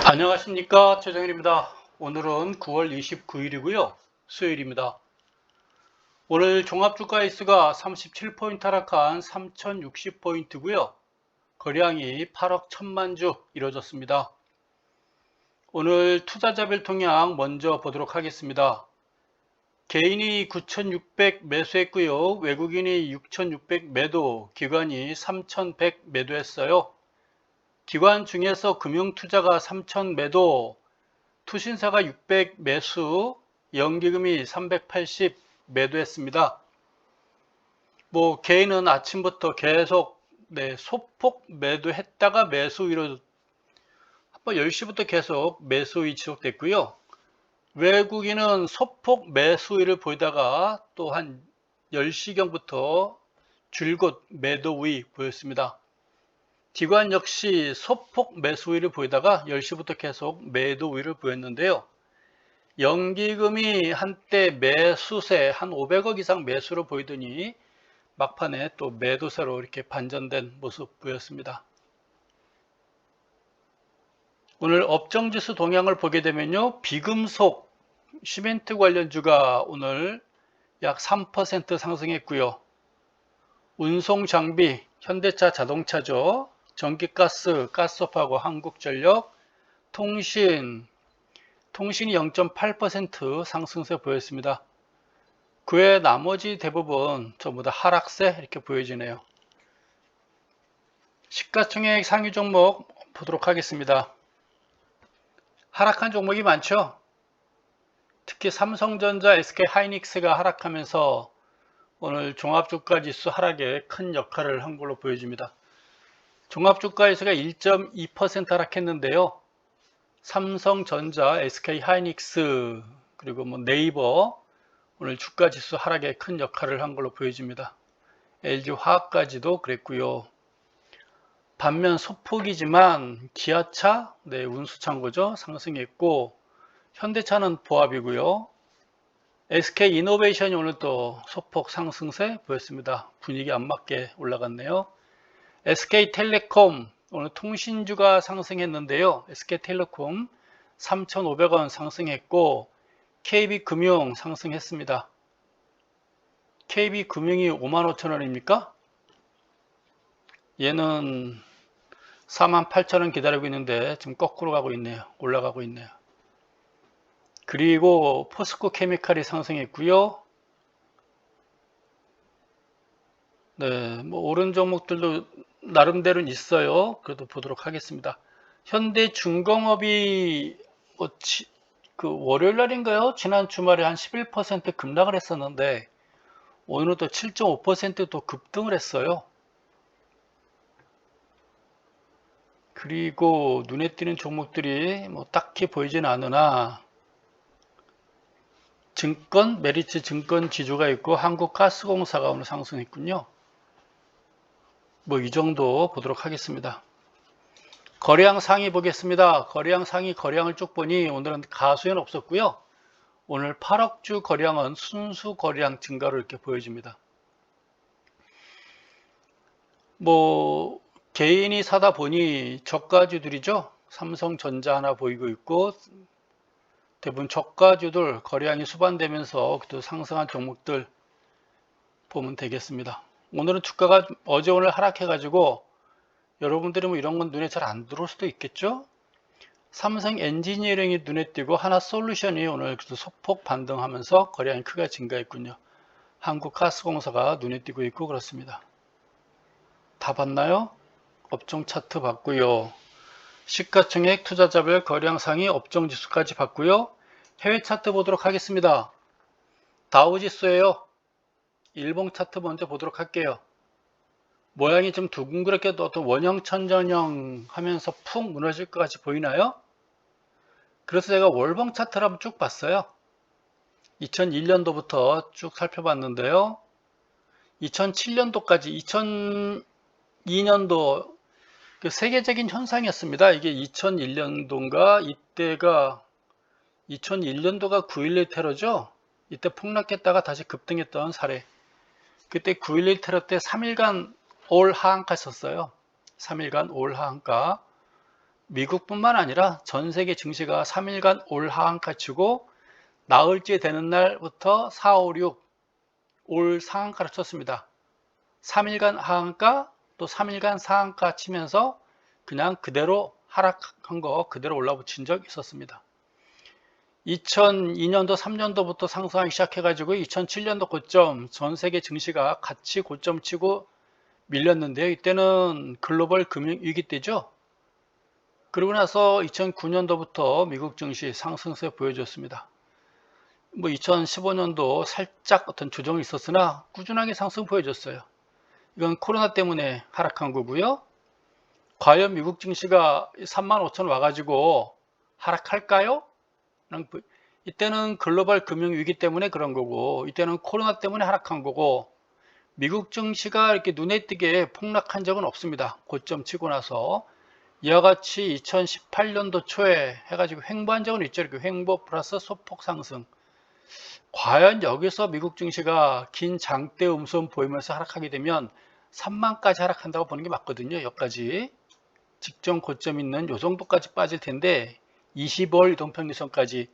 안녕하십니까, 최정일입니다. 오늘은 9월 29일이고요. 수요일입니다. 오늘 종합주가지수가 37포인트 하락한 3060포인트고요. 거래량이 8억 1000만 주 이루어졌습니다. 오늘 투자자별 동향 먼저 보도록 하겠습니다. 개인이 9600 매수했고요. 외국인이 6600 매도, 기관이 3100 매도했어요. 기관 중에서 금융투자가 3000 매도, 투신사가 600 매수, 연기금이 380 매도했습니다. 개인은 아침부터 계속 소폭 매도했다가 매수 위로 10시부터 계속 매수위 지속됐고요. 외국인은 소폭 매수위를 보이다가 또 한 10시경부터 줄곧 매도위 보였습니다. 기관 역시 소폭 매수위를 보이다가 10시부터 계속 매도위를 보였는데요. 연기금이 한때 매수세 한 500억 이상 매수로 보이더니 막판에 또 매도세로 이렇게 반전된 모습 보였습니다. 오늘 업종지수 동향을 보게 되면요. 비금속, 시멘트 관련주가 오늘 약 3% 상승했고요. 운송장비, 현대차 자동차죠. 전기가스, 가스업하고 한국전력, 통신이 0.8% 상승세 보였습니다. 그 외 나머지 대부분 전부 다 하락세 이렇게 보여지네요. 시가총액 상위 종목 보도록 하겠습니다. 하락한 종목이 많죠. 특히 삼성전자, SK하이닉스가 하락하면서 오늘 종합주가지수 하락에 큰 역할을 한 걸로 보여집니다. 종합주가지수가 1.2% 하락했는데요. 삼성전자, SK하이닉스 그리고 네이버 오늘 주가지수 하락에 큰 역할을 한 걸로 보여집니다. LG화학까지도 그랬고요. 반면 소폭이지만 기아차, 운수창고죠. 상승했고 현대차는 보합이고요. SK이노베이션이 오늘 또 소폭 상승세 보였습니다. 분위기 안 맞게 올라갔네요. SK텔레콤 오늘 통신주가 상승했는데요. SK텔레콤 3,500원 상승했고 KB금융 상승했습니다. KB금융이 55,000원입니까? 얘는 48,000원 기다리고 있는데 지금 거꾸로 가고 있네요. 올라가고 있네요. 그리고 포스코 케미칼이 상승했고요. 오른 종목들도 나름대로는 있어요. 그래도 보도록 하겠습니다. 현대중공업이 월요일 날인가요? 지난 주말에 한 11% 급락을 했었는데 오늘은 또 7.5% 급등을 했어요. 그리고 눈에 띄는 종목들이 딱히 보이진 않으나 메리츠 증권 지주가 있고 한국가스공사가 오늘 상승했군요. 이 정도 보도록 하겠습니다. 거래량 상위 보겠습니다. 거래량 상위 거래량을 쭉 보니 오늘은 가수엔 없었고요. 오늘 8억주 거래량은 순수 거래량 증가로 이렇게 보여집니다. 개인이 사다 보니 저가주들이죠. 삼성전자 하나 보이고 있고 대부분 저가주들 거래량이 수반되면서 또 상승한 종목들 보면 되겠습니다. 오늘은 주가가 어제 오늘 하락해 가지고 여러분들이 이런 건 눈에 잘 안 들어올 수도 있겠죠. 삼성 엔지니어링이 눈에 띄고 하나솔루션이 오늘 소폭 반등하면서 거래량이 크게 증가했군요. 한국가스공사가 눈에 띄고 있고 그렇습니다. 다 봤나요? 업종 차트 봤고요. 시가총액 투자자별 거래량 상위 업종지수까지 봤고요. 해외 차트 보도록 하겠습니다. 다우지수예요. 일봉 차트 먼저 보도록 할게요. 모양이 좀 둥그렇게 또 원형천전형 하면서 푹 무너질 것 같이 보이나요? 그래서 제가 월봉 차트를 한번 쭉 봤어요. 2001년도부터 쭉 살펴봤는데요. 2007년도까지 2002년도 세계적인 현상이었습니다. 이게 2001년도인가 이때가 2001년도가 9.11 테러죠. 이때 폭락했다가 다시 급등했던 사례. 그때 9.11 테러 때 3일간 올 하한가 썼어요. 3일간 올 하한가. 미국뿐만 아니라 전 세계 증시가 3일간 올 하한가 치고 나흘째 되는 날부터 4, 5, 6 올 상한가를 쳤습니다. 3일간 하한가 또 3일간 상한가 치면서 그냥 그대로 하락한 거 그대로 올라붙인 적 있었습니다. 2002년도 3년도부터 상승하기 시작해가지고 2007년도 고점 전 세계 증시가 같이 고점 치고 밀렸는데요. 이때는 글로벌 금융위기 때죠. 그러고 나서 2009년도부터 미국 증시 상승세 보여줬습니다. 2015년도 살짝 어떤 조정이 있었으나 꾸준하게 상승 보여줬어요. 이건 코로나 때문에 하락한 거고요. 과연 미국 증시가 35,000 와가지고 하락할까요? 이때는 글로벌 금융위기 때문에 그런 거고, 이때는 코로나 때문에 하락한 거고, 미국 증시가 이렇게 눈에 띄게 폭락한 적은 없습니다. 고점 치고 나서. 이와 같이 2018년도 초에 해가지고 횡보한 적은 있죠. 이렇게 횡보 플러스 소폭 상승. 과연 여기서 미국 증시가 긴 장대 음선 보이면서 하락하게 되면 3만까지 하락한다고 보는 게 맞거든요. 여기까지 직전 고점 있는 요 정도까지 빠질 텐데 20월 이동평균선까지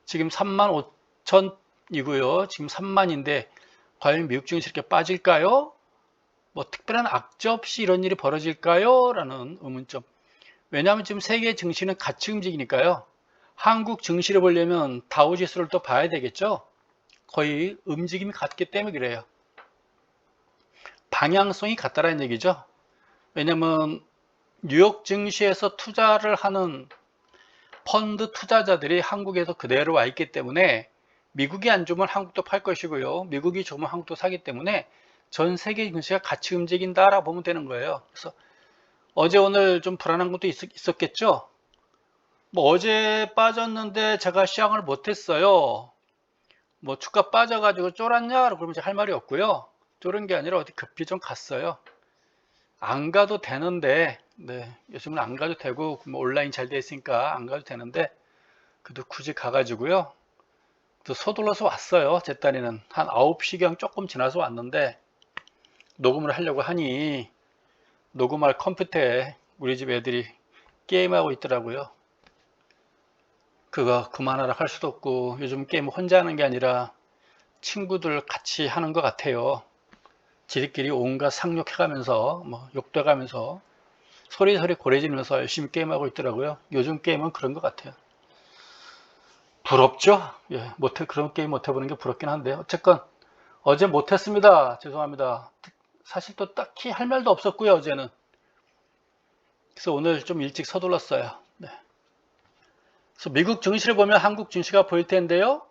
지금 35,000이고요. 지금 3만인데 과연 미국 증시 이렇게 빠질까요? 특별한 악재 없이 이런 일이 벌어질까요? 라는 의문점. 왜냐하면 지금 세계 증시는 같이 움직이니까요. 한국 증시를 보려면 다우지수를 또 봐야 되겠죠. 거의 움직임이 같기 때문에 그래요. 방향성이 같다라는 얘기죠. 왜냐하면 뉴욕 증시에서 투자를 하는 펀드 투자자들이 한국에서 그대로 와 있기 때문에 미국이 안 좋으면 한국도 팔 것이고요. 미국이 좋으면 한국도 사기 때문에 전 세계 증시가 같이 움직인다라고 보면 되는 거예요. 그래서 어제 오늘 좀 불안한 것도 있었겠죠. 어제 빠졌는데 제가 시향을 못했어요. 주가 빠져가지고 쫄았냐? 그러면 이제 할 말이 없고요. 쫄은 게 아니라 어디 급히 좀 갔어요. 안 가도 되는데, 네, 요즘은 안 가도 되고, 온라인 잘 돼 있으니까 안 가도 되는데, 그래도 굳이 가가지고요. 또 서둘러서 왔어요. 제 딸이는 한 9시경 조금 지나서 왔는데, 녹음을 하려고 하니, 녹음할 컴퓨터에 우리 집 애들이 게임하고 있더라고요. 그거 그만하라 할 수도 없고 요즘 게임 혼자 하는 게 아니라 친구들 같이 하는 것 같아요. 지들끼리 온갖 상욕해가면서 욕돼가면서 소리소리 고래지면서 열심히 게임하고 있더라고요. 요즘 게임은 그런 것 같아요. 부럽죠? 예, 그런 게임 못해보는 게 부럽긴 한데 어쨌건 어제 못했습니다. 죄송합니다. 사실 또 딱히 할 말도 없었고요. 어제는. 그래서 오늘 좀 일찍 서둘렀어요. 네. 그래서 미국 증시를 보면 한국 증시가 보일 텐데요.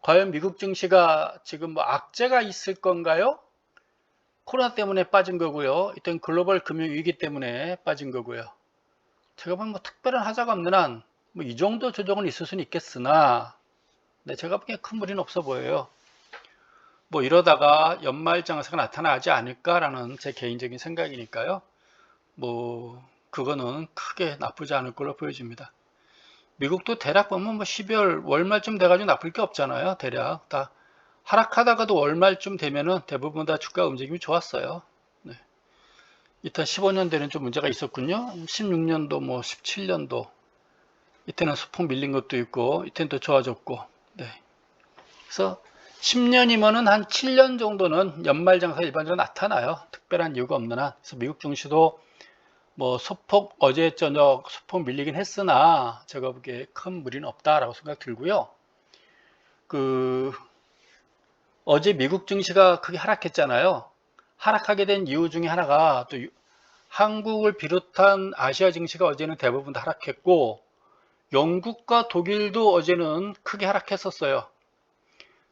과연 미국 증시가 지금 악재가 있을 건가요? 코로나 때문에 빠진 거고요. 이땐 글로벌 금융위기 때문에 빠진 거고요. 제가 보면 특별한 하자가 없는 한 이 정도 조정은 있을 수는 있겠으나 네, 제가 보기엔 큰 무리는 없어 보여요. 이러다가 연말 장세가 나타나지 않을까라는 제 개인적인 생각이니까요. 그거는 크게 나쁘지 않을 걸로 보여집니다. 미국도 대략 보면 12월 월말쯤 돼가지고 나쁠 게 없잖아요. 대략 다 하락하다가도 월말쯤 되면은 대부분 다 주가 움직임이 좋았어요. 네. 2015년도에는 좀 문제가 있었군요. 16년도 17년도 이때는 수폭 밀린 것도 있고 이때는 또 좋아졌고 네. 그래서 10년이면은 한 7년 정도는 연말 장사 일반적으로 나타나요. 특별한 이유가 없는 한. 그래서 미국 증시도 소폭 어제 저녁 소폭 밀리긴 했으나 제가 보기에 큰 무리는 없다라고 생각 들고요. 어제 미국 증시가 크게 하락했잖아요. 하락하게 된 이유 중에 하나가 또 한국을 비롯한 아시아 증시가 어제는 대부분 다 하락했고 영국과 독일도 어제는 크게 하락했었어요.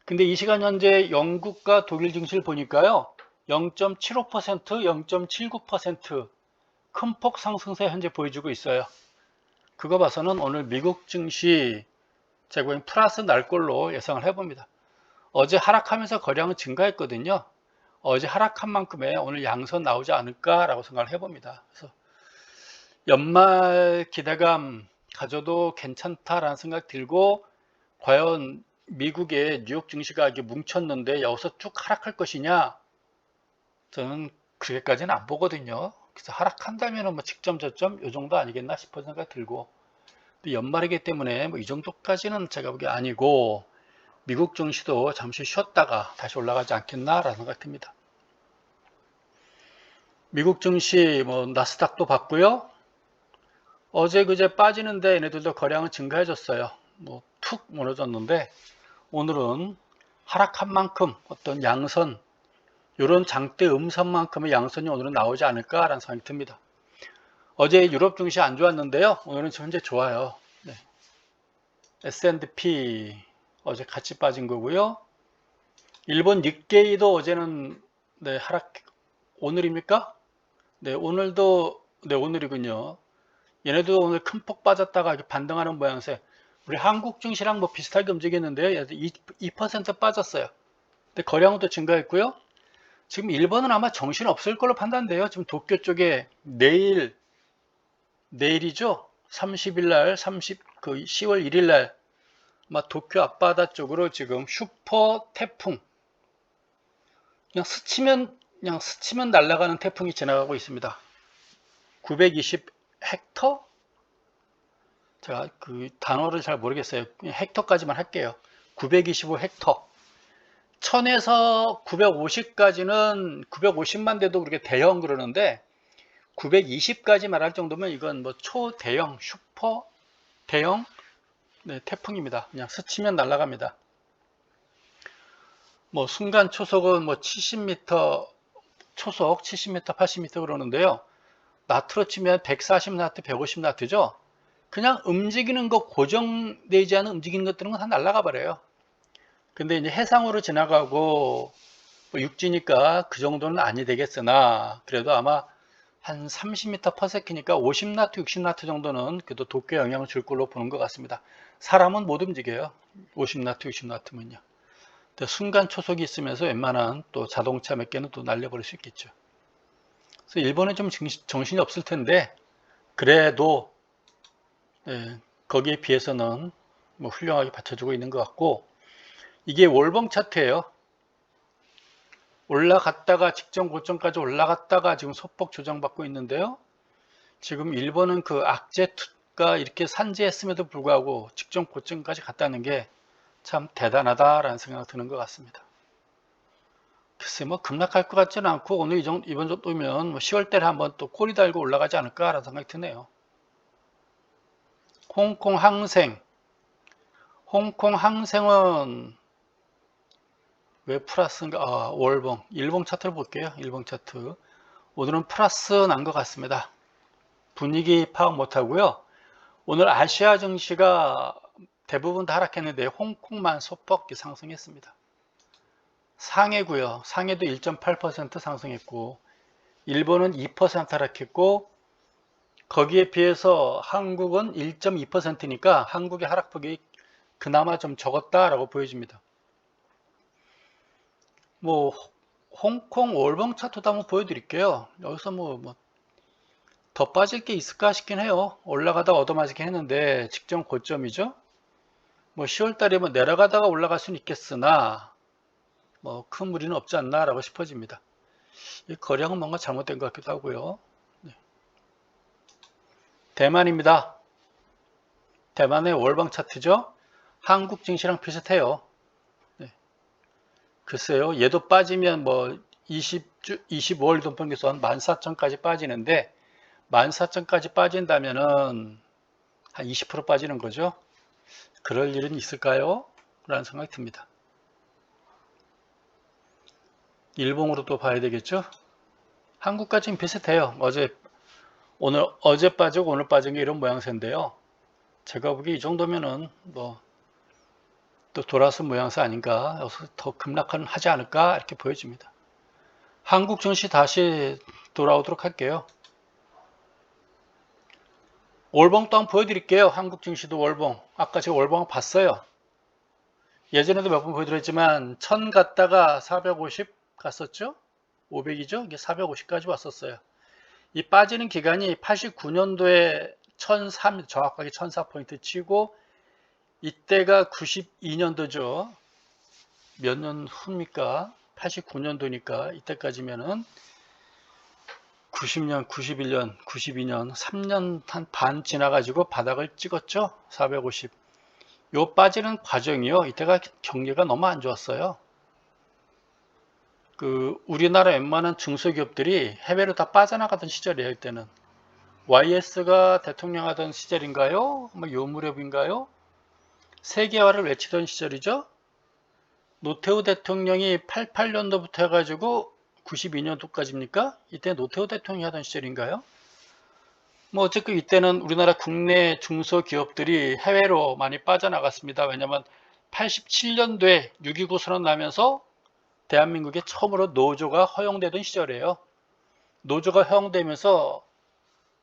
근데 이 시간 현재 영국과 독일 증시를 보니까요. 0.75%, 0.79% 큰 폭 상승세 현재 보여주고 있어요. 그거 봐서는 오늘 미국 증시 제가 플러스 날 걸로 예상을 해봅니다. 어제 하락하면서 거래량은 증가했거든요. 어제 하락한 만큼의 오늘 양선 나오지 않을까라고 생각을 해봅니다. 그래서 연말 기대감 가져도 괜찮다라는 생각 들고 과연 미국의 뉴욕 증시가 이게 뭉쳤는데 여기서 쭉 하락할 것이냐? 저는 그렇게까지는 안 보거든요. 그래서 하락한다면 뭐 직점 저점 요 정도 아니겠나 싶은 생각이 들고, 연말이기 때문에 뭐 이 정도까지는 제가 보기에 아니고 미국 증시도 잠시 쉬었다가 다시 올라가지 않겠나라는 생각이 듭니다. 미국 증시 뭐 나스닥도 봤고요. 어제 그제 빠지는데 얘네들도 거래량은 증가해졌어요. 뭐 툭 무너졌는데 오늘은 하락한 만큼 어떤 양선, 이런 장대 음선만큼의 양선이 오늘은 나오지 않을까라는 생각이 듭니다. 어제 유럽 증시 안 좋았는데요. 오늘은 현재 좋아요. 네. S&P 어제 같이 빠진 거고요. 일본 닉케이도 어제는 네, 하락. 오늘입니까? 네, 오늘도 네, 오늘이군요. 얘네도 오늘 큰 폭 빠졌다가 반등하는 모양새. 우리 한국 증시랑 뭐 비슷하게 움직였는데요. 얘도 2% 빠졌어요. 근데 거래량은 또 증가했고요. 지금 일본은 아마 정신 없을 걸로 판단돼요. 지금 도쿄 쪽에 내일이죠. 30일 날, 10월 1일 날 아마 도쿄 앞바다 쪽으로 지금 슈퍼 태풍, 그냥 스치면 날아가는 태풍이 지나가고 있습니다. 920 헥터? 제가 그 단어를 잘 모르겠어요. 그냥 헥터까지만 할게요. 925 헥터. 1000에서 950까지는 950만 대도 우리가 대형 그러는데 920까지 말할 정도면 이건 뭐 초대형, 슈퍼 대형 네, 태풍입니다. 그냥 스치면 날아갑니다. 뭐 순간 초속은 뭐 70m 초속 70m, 80m 그러는데요. 나트로 치면 140나트, 150나트죠. 그냥 움직이는 거 고정되지 않은 움직이는 것들은 다 날아가 버려요. 근데 이제 해상으로 지나가고 뭐 육지니까 그 정도는 아니 되겠으나 그래도 아마 한 30m/s니까 50나트, 60나트 정도는 그래도 도쿄에 영향을 줄 걸로 보는 것 같습니다. 사람은 못 움직여요. 50나트, 60나트면요. 순간 초속이 있으면서 웬만한 또 자동차 몇 개는 또 날려버릴 수 있겠죠. 그래서 일본은 좀 정신이 없을 텐데 그래도 예, 거기에 비해서는 뭐 훌륭하게 받쳐주고 있는 것 같고, 이게 월봉 차트예요. 올라갔다가 직전 고점까지 올라갔다가 지금 소폭 조정받고 있는데요. 지금 일본은 그 악재가 이렇게 산재했음에도 불구하고 직전 고점까지 갔다는 게 참 대단하다라는 생각이 드는 것 같습니다. 글쎄 뭐 급락할 것 같지는 않고 오늘 이번 정도면 뭐 10월 달에 한번 또 꼬리 달고 올라가지 않을까라는 생각이 드네요. 홍콩 항생은 왜 플러스인가? 월봉, 일봉 차트를 볼게요. 일봉 차트. 오늘은 플러스 난 것 같습니다. 분위기 파악 못하고요. 오늘 아시아 증시가 대부분 다 하락했는데 홍콩만 소폭 상승했습니다. 상해고요. 상해도 1.8% 상승했고 일본은 2% 하락했고 거기에 비해서 한국은 1.2%니까 한국의 하락폭이 그나마 좀 적었다라고 보여집니다. 뭐 홍콩 월봉 차트도 한번 보여드릴게요. 여기서 뭐 더 빠질 게 있을까 싶긴 해요. 올라가다가 얻어맞긴 했는데 직전 고점이죠. 뭐 10월 달에 뭐 내려가다가 올라갈 수는 있겠으나 뭐 큰 무리는 없지 않나라고 싶어집니다. 이 거래량은 뭔가 잘못된 것 같기도 하고요. 네. 대만입니다. 대만의 월봉 차트죠. 한국 증시랑 비슷해요. 네. 글쎄요. 얘도 빠지면 뭐 25월 동평균선 14,000까지 빠지는데 14,000까지 빠진다면은 한 20% 빠지는 거죠. 그럴 일은 있을까요? 라는 생각이 듭니다. 일봉으로 또 봐야 되겠죠? 한국과 지금 비슷해요. 어제 빠지고 오늘 빠진 게 이런 모양새인데요. 제가 보기에 이 정도면은 뭐 또 돌아선 모양새 아닌가, 여기서 더 급락은 하지 않을까 이렇게 보여집니다. 한국 증시 다시 돌아오도록 할게요. 월봉 또 한번 보여드릴게요. 한국 증시도 월봉. 아까 제가 월봉 봤어요. 예전에도 몇 번 보여드렸지만 1000 갔다가 450 갔었죠. 500이죠. 이게 450까지 왔었어요. 이 빠지는 기간이 89년도에 1003, 정확하게 1004포인트 치고 이때가 92년도죠. 몇 년 후입니까? 89년도니까 이때까지면은 90년, 91년, 92년, 3년 한 반 지나가지고 바닥을 찍었죠. 450. 요 빠지는 과정이요. 이때가 경기가 너무 안 좋았어요. 우리나라 웬만한 중소기업들이 해외로 다 빠져나가던 시절이에요. 이때는. YS가 대통령 하던 시절인가요? 요 무렵인가요? 세계화를 외치던 시절이죠. 노태우 대통령이 88년도부터 해가지고 92년도까지입니까? 이때 노태우 대통령이 하던 시절인가요? 어쨌든 이때는 우리나라 국내 중소기업들이 해외로 많이 빠져나갔습니다. 왜냐하면 87년도에 6.29 선언 나면서 대한민국에 처음으로 노조가 허용되던 시절이에요. 노조가 허용되면서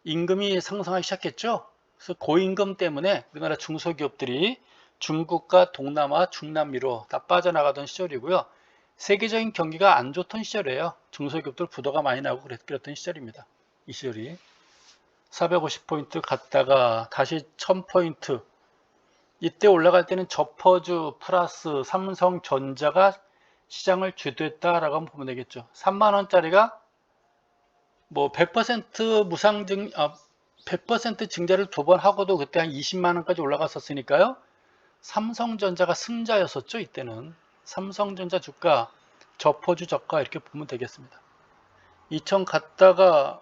임금이 상승하기 시작했죠. 그래서 고임금 때문에 우리나라 중소기업들이 중국과 동남아, 중남미로 다 빠져나가던 시절이고요. 세계적인 경기가 안 좋던 시절이에요. 중소기업들 부도가 많이 나고 그랬던 시절입니다. 이 시절이 450포인트 갔다가 다시 1000포인트. 이때 올라갈 때는 저퍼주 플러스 삼성전자가 시장을 주도했다라고 한번 보면 되겠죠. 3만원짜리가 100% 무상증, 100% 증자를 두 번 하고도 그때 한 20만원까지 올라갔었으니까요. 삼성전자가 승자였었죠. 이때는 삼성전자 주가, 저퍼주 저가 이렇게 보면 되겠습니다. 2000 갔다가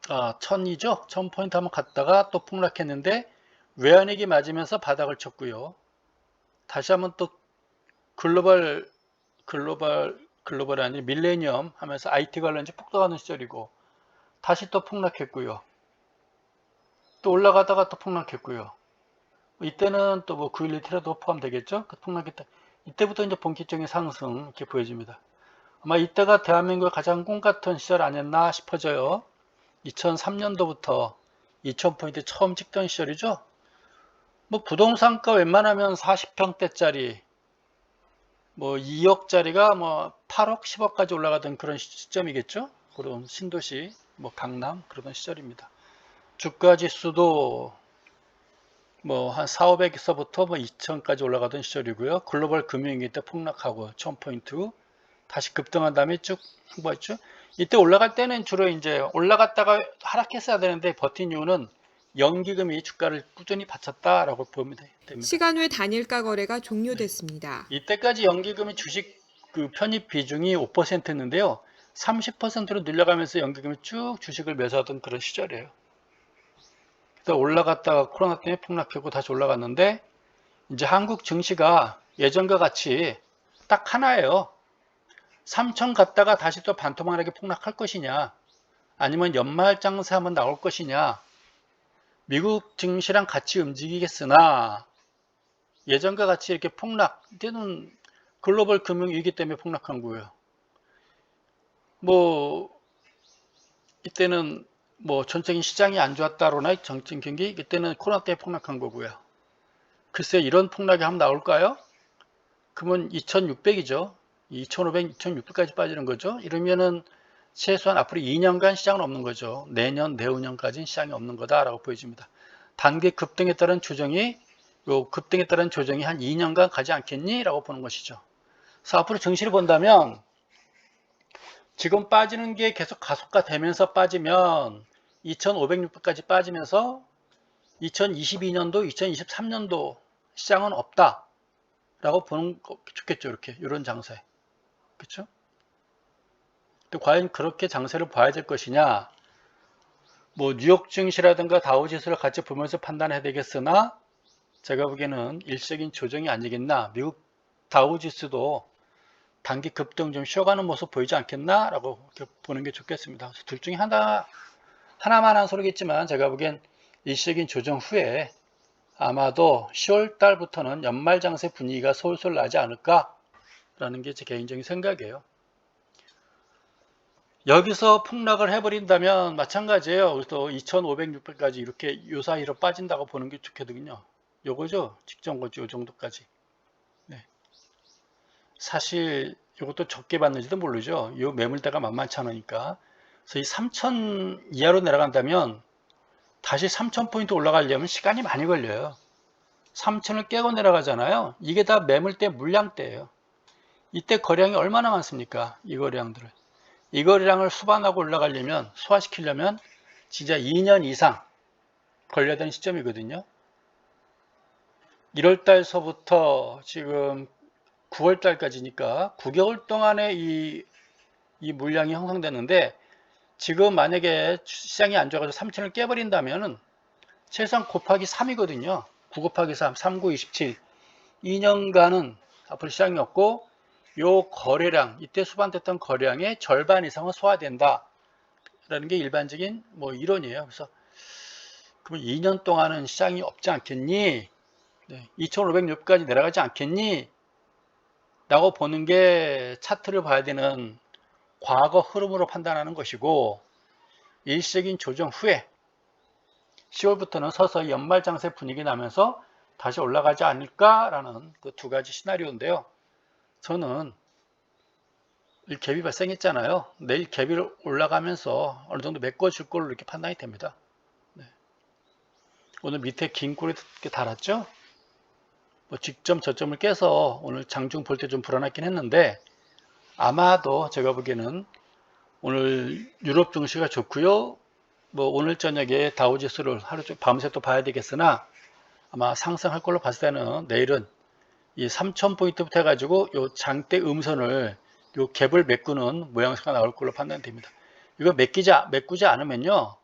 1000이죠. 1000포인트 한번 갔다가 또 폭락했는데 외환위기 맞으면서 바닥을 쳤고요. 다시 한번 또 글로벌이 아니라 밀레니엄 하면서 IT 관련주 폭등하는 시절이고 다시 또 폭락했고요. 또 올라가다가 또 폭락했고요. 이때는 또 9.11 테러도 포함되겠죠. 그 폭락했다. 이때부터 이제 본격적인 상승 이렇게 보여집니다. 아마 이때가 대한민국의 가장 꿈 같은 시절 아니었나 싶어져요. 2003년도부터 2000포인트 처음 찍던 시절이죠. 부동산가 웬만하면 40평대짜리 2억짜리가 8억, 10억까지 올라가던 그런 시점이겠죠. 그런 신도시, 강남 그러던 시절입니다. 주가 지수도 한 4, 500에서부터 2000까지 올라가던 시절이고요. 글로벌 금융위기 때 폭락하고 1000포인트 다시 급등한 다음에 쭉 행보했죠. 이때 올라갈 때는 주로 이제 올라갔다가 하락했어야 되는데 버틴 이유는 연기금이 주가를 꾸준히 받쳤다라고 보면 됩니다. 시간 외 단일가 거래가 종료됐습니다. 이때까지 연기금이 주식 편입 비중이 5%였는데요. 30%로 늘려가면서 연기금이 쭉 주식을 매수하던 그런 시절이에요. 그래서 올라갔다가 코로나 때문에 폭락했고 다시 올라갔는데 이제 한국 증시가 예전과 같이 딱 하나예요. 3천 갔다가 다시 또 반토막나게 폭락할 것이냐, 아니면 연말장세 한번 나올 것이냐. 미국 증시랑 같이 움직이겠으나 예전과 같이 이렇게 폭락, 이때는 글로벌 금융위기 때문에 폭락한 거예요. 이때는 전적인 시장이 안 좋았다로나 정책 경기, 이때는 코로나 때문에 폭락한 거고요. 글쎄 이런 폭락이 한번 나올까요? 그러면 2600이죠. 2500, 2600까지 빠지는 거죠. 이러면은 최소한 앞으로 2년간 시장은 없는 거죠. 내년, 내후년까지는 시장이 없는 거다라고 보여집니다. 단기 급등에 따른 조정이 한 2년간 가지 않겠니? 라고 보는 것이죠. 그래서 앞으로 증시를 본다면 지금 빠지는 게 계속 가속화되면서 빠지면 2500까지 빠지면서 2022년도, 2023년도 시장은 없다 라고 보는 거 좋겠죠. 이런 장세. 그렇죠? 또 과연 그렇게 장세를 봐야 될 것이냐, 뉴욕 증시라든가 다우지수를 같이 보면서 판단해야 되겠으나 제가 보기에는 일시적인 조정이 아니겠나, 미국 다우지수도 단기 급등 좀 쉬어가는 모습 보이지 않겠나 라고 보는 게 좋겠습니다. 그래서 둘 중에 하나만 한 소리겠지만 제가 보기엔 일시적인 조정 후에 아마도 10월 달부터는 연말장세 분위기가 솔솔 나지 않을까 라는 게 제 개인적인 생각이에요. 여기서 폭락을 해버린다면 마찬가지예요. 그래서 2500, 600까지 이렇게 요 사이로 빠진다고 보는 게 좋거든요. 요거죠. 직전 거죠. 요 정도까지. 네. 사실 이것도 적게 받는지도 모르죠. 요 매물대가 만만치 않으니까. 그래서 이 3000 이하로 내려간다면 다시 3000포인트 올라가려면 시간이 많이 걸려요. 3000을 깨고 내려가잖아요. 이게 다 매물대 물량대예요. 이때 거래량이 얼마나 많습니까? 이 거래량들을. 이 거래량을 수반하고 올라가려면, 소화시키려면 진짜 2년 이상 걸려야 되는 시점이거든요. 1월 달서부터 지금 9월 달까지니까 9개월 동안에 이 물량이 형성됐는데, 지금 만약에 시장이 안 좋아가지고 3천을 깨버린다면은 최소한 곱하기 3이거든요. 9 곱하기 3, 39, 27. 2년간은 앞으로 시장이 없고, 요 거래량, 이때 수반됐던 거래량의 절반 이상은 소화된다 라는 게 일반적인 뭐 이론이에요. 그래서 그럼 2년 동안은 시장이 없지 않겠니? 2506까지 내려가지 않겠니? 라고 보는 게 차트를 봐야 되는 과거 흐름으로 판단하는 것이고, 일시적인 조정 후에 10월부터는 서서히 연말장세 분위기 나면서 다시 올라가지 않을까라는 그 두 가지 시나리오인데요. 저는 이 갭이 발생했잖아요. 내일 갭이 올라가면서 어느 정도 메꿔줄 걸로 이렇게 판단이 됩니다. 오늘 밑에 긴 꼬리 이렇게 달았죠? 뭐 직점 저점을 깨서 오늘 장중 볼 때 좀 불안하긴 했는데, 아마도 제가 보기에는 오늘 유럽 증시가 좋고요. 뭐 오늘 저녁에 다우지수를 하루 종 밤새 또 봐야 되겠으나, 아마 상승할 걸로 봤을 때는 내일은 이 3000포인트부터 해가지고 요 장대 음선을 요 갭을 메꾸는 모양새가 나올 걸로 판단됩니다. 이거 메꾸지 않으면요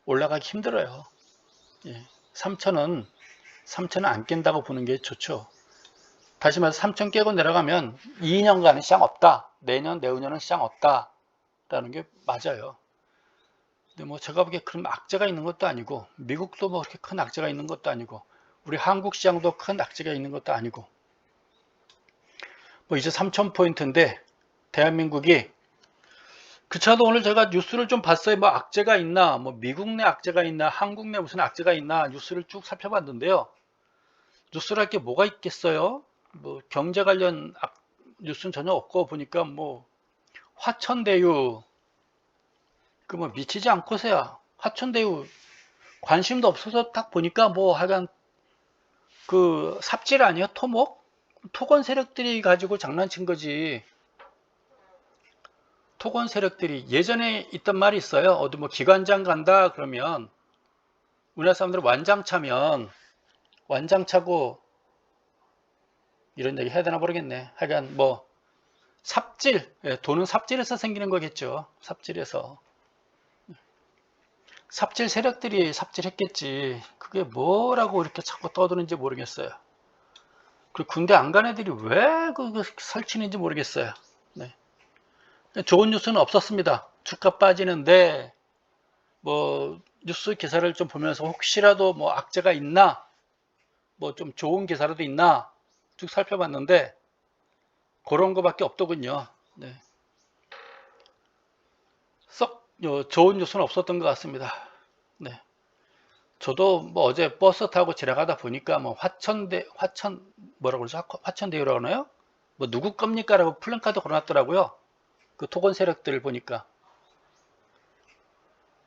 올라가기 힘들어요. 3천은 안 깬다고 보는 게 좋죠. 다시 말해서 3천 깨고 내려가면 2년간은 시장 없다. 내년, 내후년은 시장 없다. 라는 게 맞아요. 근데 뭐 제가 보기에 그런 악재가 있는 것도 아니고, 미국도 뭐 그렇게 큰 악재가 있는 것도 아니고, 우리 한국 시장도 큰 악재가 있는 것도 아니고, 뭐 이제 3,000포인트인데, 대한민국이, 그차도 오늘 제가 뉴스를 좀 봤어요. 뭐 악재가 있나, 뭐 미국 내 악재가 있나, 한국 내 무슨 악재가 있나, 뉴스를 쭉 살펴봤는데요. 뉴스를 할 게 뭐가 있겠어요? 뭐 경제 관련 뉴스는 전혀 없고, 보니까 뭐 화천대유, 그 뭐 미치지 않고서야 화천대유 관심도 없어서 딱 보니까 뭐 하여간 그 삽질 아니에요? 토목? 토건 세력들이 가지고 장난친 거지. 토건 세력들이 예전에 있던 말이 있어요. 어디 뭐 기관장 간다 그러면 우리나라 사람들은 완장 차면 완장 차고, 이런 얘기 해야 되나 모르겠네. 하여간 뭐 삽질, 돈은 삽질해서 생기는 거겠죠. 삽질해서. 삽질 세력들이 삽질했겠지. 그게 뭐라고 이렇게 자꾸 떠드는지 모르겠어요. 그리고 군대 안 간 애들이 왜 그 설치는지 모르겠어요. 네. 좋은 뉴스는 없었습니다. 주가 빠지는데 뭐 뉴스 기사를 좀 보면서 혹시라도 뭐 악재가 있나, 뭐 좀 좋은 기사라도 있나 쭉 살펴봤는데 그런 거밖에 없더군요. 네. 썩 좋은 뉴스는 없었던 것 같습니다. 네. 저도 뭐 어제 버스 타고 지나가다 보니까 뭐 뭐라고 그러죠? 화천대유라고 하나요? 뭐 누구 겁니까? 라고 플랜카드 걸어놨더라고요. 그 토건 세력들을 보니까.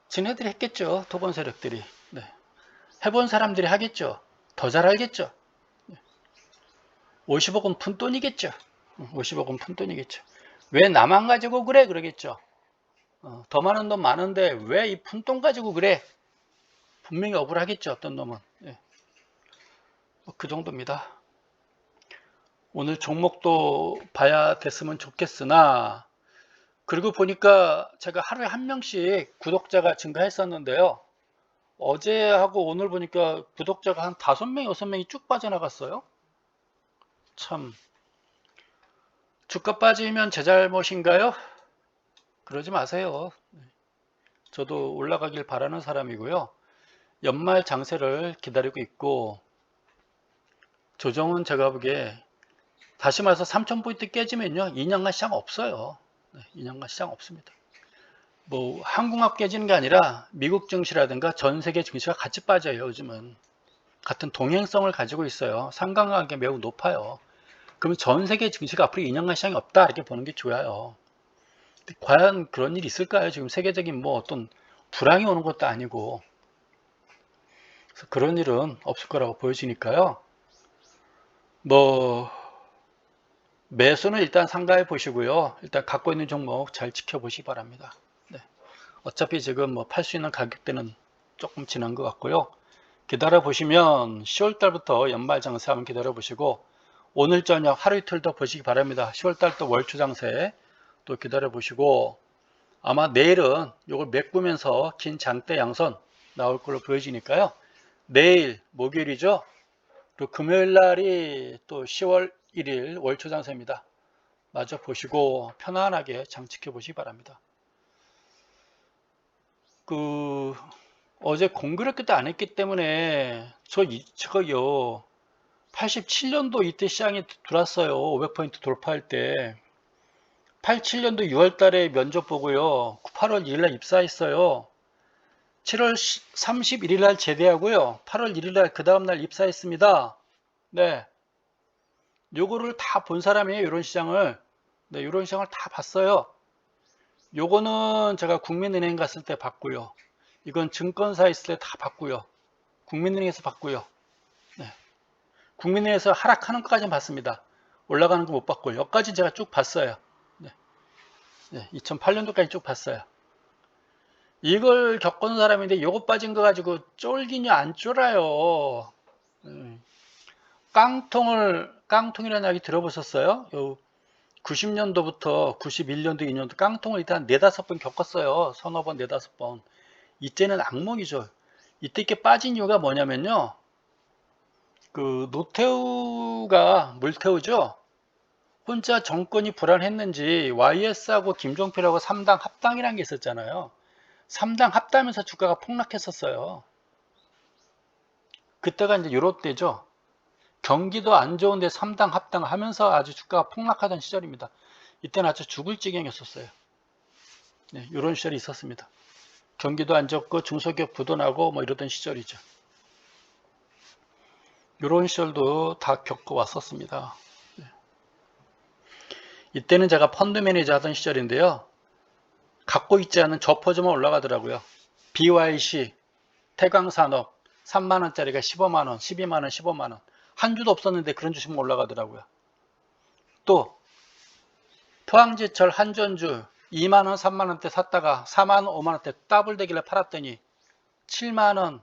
지네들이 했겠죠. 토건 세력들이. 네. 해본 사람들이 하겠죠. 더 잘 알겠죠. 50억 원 푼돈이겠죠. 50억 원 푼돈이겠죠. 왜 나만 가지고 그래? 그러겠죠. 더 많은 돈 많은데 왜 이 푼돈 가지고 그래? 분명히 억울하겠죠. 어떤 놈은. 예. 그 정도입니다. 오늘 종목도 봐야 됐으면 좋겠으나, 그리고 보니까 제가 하루에 한 명씩 구독자가 증가했었는데요. 어제하고 오늘 보니까 구독자가 한 5명, 6명이 쭉 빠져나갔어요. 참, 주가 빠지면 제 잘못인가요? 그러지 마세요. 저도 올라가길 바라는 사람이고요. 연말 장세를 기다리고 있고, 조정은 제가 보기에 다시 말해서 3,000포인트 깨지면요 2년간 시장 없어요. 2년간 시장 없습니다. 뭐 한국만 깨지는 게 아니라 미국 증시라든가 전 세계 증시가 같이 빠져요. 요즘은 같은 동행성을 가지고 있어요. 상관관계 매우 높아요. 그러면 전 세계 증시가 앞으로 2년간 시장이 없다 이렇게 보는 게 좋아요. 과연 그런 일이 있을까요? 지금 세계적인 뭐 어떤 불황이 오는 것도 아니고, 그래서 그런 일은 없을 거라고 보여지니까요. 뭐 매수는 일단 상가해 보시고요. 일단 갖고 있는 종목 잘 지켜보시기 바랍니다. 네. 어차피 지금 뭐 팔 수 있는 가격대는 조금 지난 것 같고요. 기다려 보시면 10월 달부터 연말 장세 한번 기다려 보시고 오늘 저녁 하루 이틀 더 보시기 바랍니다. 10월 달 또 월초 장세 또 기다려 보시고 아마 내일은 이걸 메꾸면서 긴 장대 양선 나올 걸로 보여지니까요. 내일 목요일이죠. 그리고 금요일 날이 또 10월 1일 월초 장세입니다. 마저 보시고 편안하게 장 지켜보시기 바랍니다. 어제 공교롭 게도 안 했기 때문에 저거요 87년도 이때 시장이 들어왔어요. 500포인트 돌파할 때 87년도 6월 달에 면접 보고요 8월 1일 날 입사했어요. 7월 31일 날 제대하고요 8월 1일 날 그 다음날 입사했습니다. 네, 요거를 다 본 사람이에요. 이런 시장을. 네, 이런 시장을 다 봤어요. 요거는 제가 국민은행 갔을 때 봤고요. 이건 증권사 있을 때 다 봤고요. 국민은행에서 봤고요. 네. 국민은행에서 하락하는 것까지는 봤습니다. 올라가는 거 못 봤고요. 여기까지 제가 쭉 봤어요. 네. 네, 2008년도까지 쭉 봤어요. 이걸 겪은 사람인데 요거 빠진 거 가지고 쫄기냐 안 쫄아요. 깡통이라는 이야기 들어보셨어요? 90년도부터 91년도, 2년도 깡통을 일단 4-5번 겪었어요. 서너 번, 4-5번. 이때는 악몽이죠. 이때 이렇게 빠진 이유가 뭐냐면요. 노태우가 물태우죠. 혼자 정권이 불안했는지 YS하고 김종필하고 3당 합당이라는 게 있었잖아요. 3당 합당하면서 주가가 폭락했었어요. 그때가 이제 요럴 때죠. 경기도 안 좋은데 3당 합당하면서 아주 주가가 폭락하던 시절입니다. 이때는 아주 죽을 지경이었어요. 네, 이런 시절이 있었습니다. 경기도 안 좋고 중소기업 부도나고 뭐 이러던 시절이죠. 이런 시절도 다 겪어왔었습니다. 네. 이때는 제가 펀드 매니저 하던 시절인데요. 갖고 있지 않은 저퍼즈만 올라가더라고요. BYC, 태광산업 3만원짜리가 15만원, 12만원, 15만원. 한 주도 없었는데 그런 주식만 올라가더라고요. 또 포항제철 한전주 2만원, 3만원대 샀다가 4만원, 5만원대 더블 되길래 팔았더니 7만원,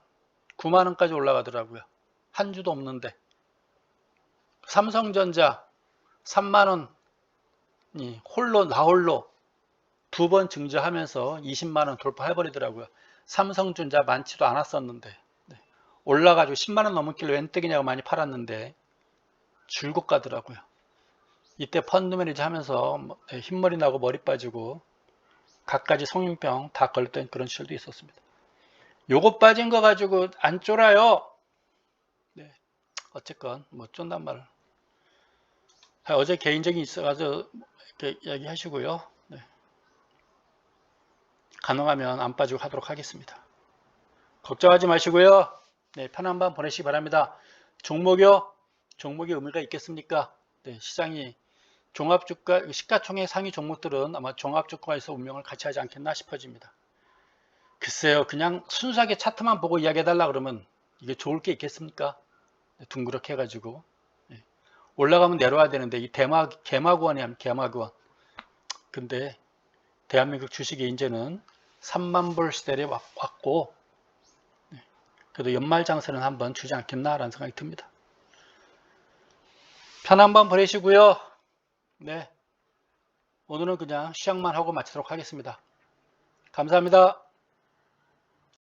9만원까지 올라가더라고요. 한 주도 없는데. 삼성전자 3만원 나홀로 두 번 증저하면서 20만원 돌파해버리더라고요. 삼성전자 많지도 않았었는데 올라가지고 10만원 넘었길래 웬떡이냐고 많이 팔았는데 줄곧 가더라고요. 이때 펀드 매니저 하면서 흰머리 나고 머리 빠지고 갖가지 성인병 다 걸렸던 그런 시절도 있었습니다. 요거 빠진 거 가지고 안 쫄아요. 네. 어쨌건 뭐 쫀단 말을 어제 개인적인 있어가지고 이렇게 이야기하시고요. 네. 가능하면 안 빠지고 하도록 하겠습니다. 걱정하지 마시고요. 네, 편한 밤 보내시기 바랍니다. 종목이 의미가 있겠습니까? 네, 시장이 종합주가, 시가총액 상위 종목들은 아마 종합주가에서 운명을 같이 하지 않겠나 싶어집니다. 글쎄요, 그냥 순수하게 차트만 보고 이야기해달라 그러면 이게 좋을 게 있겠습니까? 네, 둥그렇게 해가지고. 네, 올라가면 내려와야 되는데, 이 개마구원이 하면 개마구원. 근데, 대한민국 주식이 이제는 3만 불 시대에 왔고, 그래도 연말 장세는 한번 주지 않겠나라는 생각이 듭니다. 편한 밤 보내시고요. 네, 오늘은 그냥 시작만 하고 마치도록 하겠습니다. 감사합니다.